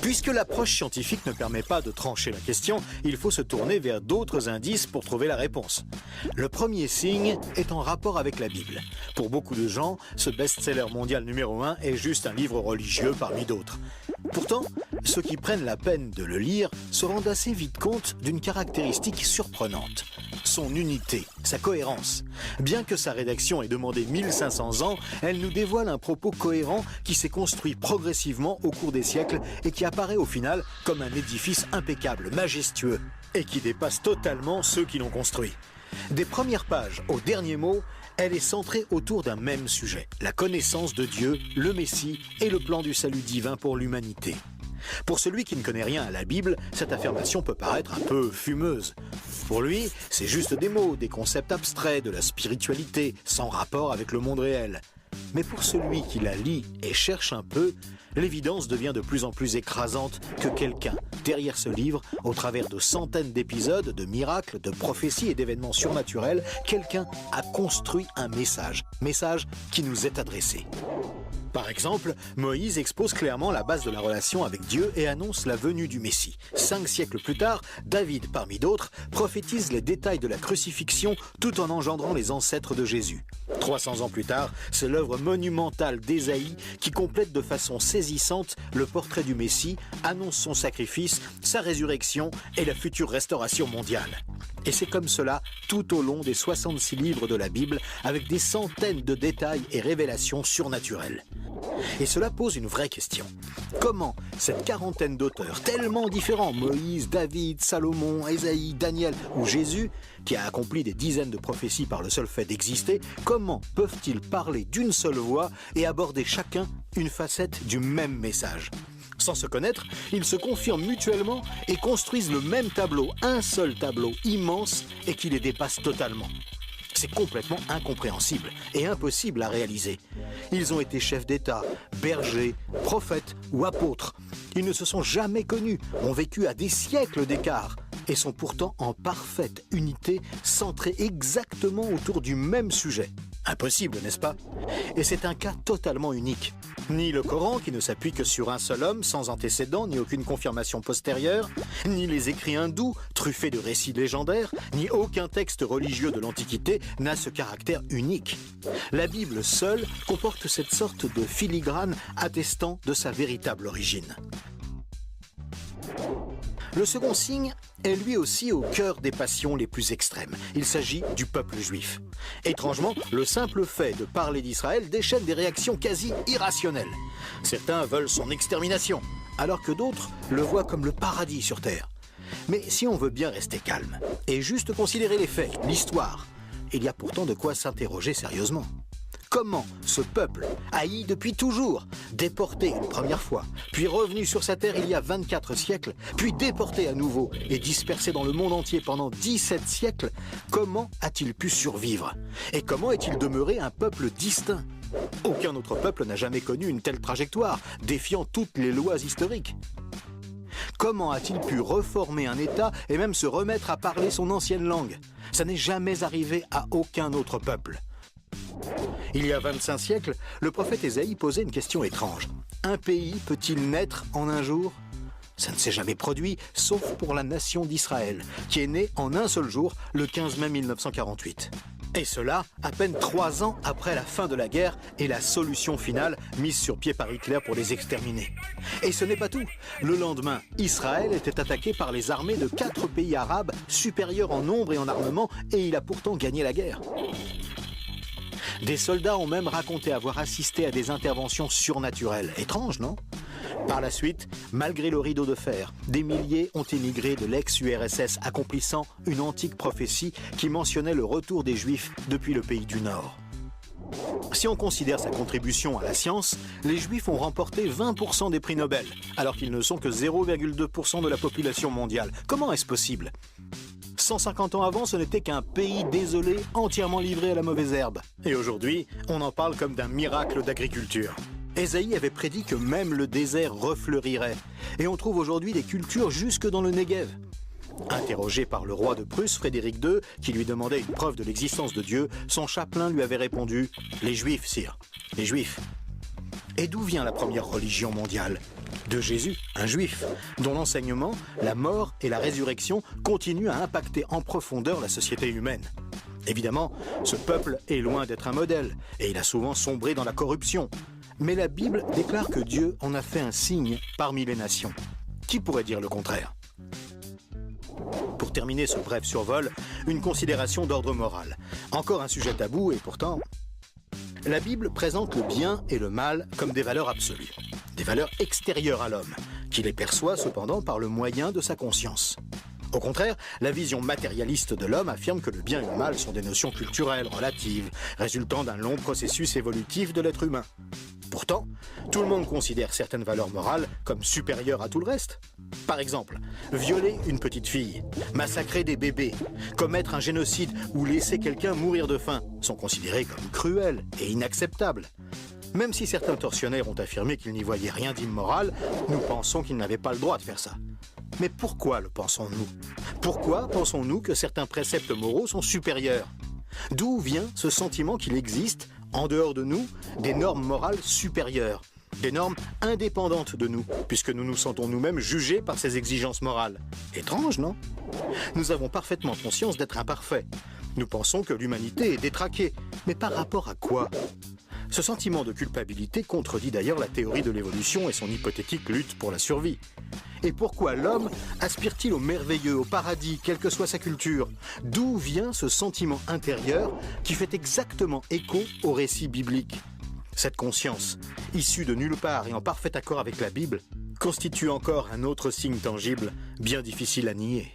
Puisque l'approche scientifique ne permet pas de trancher la question, il faut se tourner vers d'autres indices pour trouver la réponse. Le premier signe est en rapport avec la Bible. Pour beaucoup de gens, ce best-seller mondial numéro 1 est juste un livre religieux parmi d'autres. Pourtant, ceux qui prennent la peine de le lire se rendent assez vite compte d'une caractéristique surprenante. Son unité, sa cohérence. Bien que sa rédaction ait demandé 1500 ans, elle nous dévoile un propos cohérent qui s'est construit progressivement au cours des siècles et qui apparaît au final comme un édifice impeccable, majestueux, et qui dépasse totalement ceux qui l'ont construit. Des premières pages au dernier mot, elle est centrée autour d'un même sujet, la connaissance de Dieu, le Messie et le plan du salut divin pour l'humanité. Pour celui qui ne connaît rien à la Bible, cette affirmation peut paraître un peu fumeuse. Pour lui, c'est juste des mots, des concepts abstraits, de la spiritualité, sans rapport avec le monde réel. Mais pour celui qui la lit et cherche un peu, l'évidence devient de plus en plus écrasante que quelqu'un, derrière ce livre, au travers de centaines d'épisodes, de miracles, de prophéties et d'événements surnaturels, quelqu'un a construit un message qui nous est adressé. Par exemple, Moïse expose clairement la base de la relation avec Dieu et annonce la venue du Messie. 5 siècles plus tard, David, parmi d'autres, prophétise les détails de la crucifixion tout en engendrant les ancêtres de Jésus. 300 ans plus tard, c'est l'œuvre monumentale d'Ésaïe qui complète de façon saisissante le portrait du Messie, annonce son sacrifice, sa résurrection et la future restauration mondiale. Et c'est comme cela tout au long des 66 livres de la Bible, avec des centaines de détails et révélations surnaturelles. Et cela pose une vraie question. Comment cette quarantaine d'auteurs tellement différents, Moïse, David, Salomon, Ésaïe, Daniel ou Jésus, qui a accompli des dizaines de prophéties par le seul fait d'exister, comment peuvent-ils parler d'une seule voix et aborder chacun une facette du même message ? Sans se connaître, ils se confirment mutuellement et construisent le même tableau, un seul tableau immense et qui les dépasse totalement. C'est complètement incompréhensible et impossible à réaliser. Ils ont été chefs d'État, bergers, prophètes ou apôtres. Ils ne se sont jamais connus, ont vécu à des siècles d'écart et sont pourtant en parfaite unité, centrés exactement autour du même sujet. Impossible, n'est-ce pas ? Et c'est un cas totalement unique. Ni le Coran, qui ne s'appuie que sur un seul homme, sans antécédent, ni aucune confirmation postérieure, ni les écrits hindous, truffés de récits légendaires, ni aucun texte religieux de l'Antiquité n'a ce caractère unique. La Bible seule comporte cette sorte de filigrane attestant de sa véritable origine. Le second signe est lui aussi au cœur des passions les plus extrêmes. Il s'agit du peuple juif. Étrangement, le simple fait de parler d'Israël déchaîne des réactions quasi irrationnelles. Certains veulent son extermination, alors que d'autres le voient comme le paradis sur terre. Mais si on veut bien rester calme et juste considérer les faits, l'histoire, il y a pourtant de quoi s'interroger sérieusement. Comment ce peuple, haï depuis toujours, déporté une première fois, puis revenu sur sa terre il y a 24 siècles, puis déporté à nouveau et dispersé dans le monde entier pendant 17 siècles, comment a-t-il pu survivre? Et comment est-il demeuré un peuple distinct? Aucun autre peuple n'a jamais connu une telle trajectoire, défiant toutes les lois historiques. Comment a-t-il pu reformer un État et même se remettre à parler son ancienne langue? Ça n'est jamais arrivé à aucun autre peuple. Il y a 25 siècles, le prophète Ésaïe posait une question étrange. Un pays peut-il naître en un jour? Ça ne s'est jamais produit, sauf pour la nation d'Israël, qui est née en un seul jour, le 15 mai 1948. Et cela, à peine 3 ans après la fin de la guerre et la solution finale mise sur pied par Hitler pour les exterminer. Et ce n'est pas tout. Le lendemain, Israël était attaqué par les armées de 4 pays arabes supérieurs en nombre et en armement, et il a pourtant gagné la guerre. Des soldats ont même raconté avoir assisté à des interventions surnaturelles. Étrange, non? Par la suite, malgré le rideau de fer, des milliers ont émigré de l'ex-URSS, accomplissant une antique prophétie qui mentionnait le retour des Juifs depuis le pays du Nord. Si on considère sa contribution à la science, les Juifs ont remporté 20% des prix Nobel, alors qu'ils ne sont que 0,2% de la population mondiale. Comment est-ce possible? 150 ans avant, ce n'était qu'un pays désolé, entièrement livré à la mauvaise herbe. Et aujourd'hui, on en parle comme d'un miracle d'agriculture. Ésaïe avait prédit que même le désert refleurirait. Et on trouve aujourd'hui des cultures jusque dans le Negev. Interrogé par le roi de Prusse, Frédéric II, qui lui demandait une preuve de l'existence de Dieu, son chapelain lui avait répondu « Les Juifs, sire, les Juifs ». Et d'où vient la première religion mondiale? De Jésus, un juif, dont l'enseignement, la mort et la résurrection continuent à impacter en profondeur la société humaine. Évidemment, ce peuple est loin d'être un modèle, et il a souvent sombré dans la corruption. Mais la Bible déclare que Dieu en a fait un signe parmi les nations. Qui pourrait dire le contraire ? Pour terminer ce bref survol, une considération d'ordre moral. Encore un sujet tabou et pourtant... La Bible présente le bien et le mal comme des valeurs absolues, des valeurs extérieures à l'homme, qui les perçoit cependant par le moyen de sa conscience. Au contraire, la vision matérialiste de l'homme affirme que le bien et le mal sont des notions culturelles, relatives, résultant d'un long processus évolutif de l'être humain. Pourtant, tout le monde considère certaines valeurs morales comme supérieures à tout le reste. Par exemple, violer une petite fille, massacrer des bébés, commettre un génocide ou laisser quelqu'un mourir de faim sont considérés comme cruels et inacceptables. Même si certains tortionnaires ont affirmé qu'ils n'y voyaient rien d'immoral, nous pensons qu'ils n'avaient pas le droit de faire ça. Mais pourquoi le pensons-nous ? Pourquoi pensons-nous que certains préceptes moraux sont supérieurs ? D'où vient ce sentiment qu'il existe, en dehors de nous, des normes morales supérieures, des normes indépendantes de nous, puisque nous nous sentons nous-mêmes jugés par ces exigences morales ? Étrange, non ? Nous avons parfaitement conscience d'être imparfaits. Nous pensons que l'humanité est détraquée, mais par rapport à quoi ? Ce sentiment de culpabilité contredit d'ailleurs la théorie de l'évolution et son hypothétique lutte pour la survie. Et pourquoi l'homme aspire-t-il au merveilleux, au paradis, quelle que soit sa culture ? D'où vient ce sentiment intérieur qui fait exactement écho au récit biblique ? Cette conscience, issue de nulle part et en parfait accord avec la Bible, constitue encore un autre signe tangible, bien difficile à nier.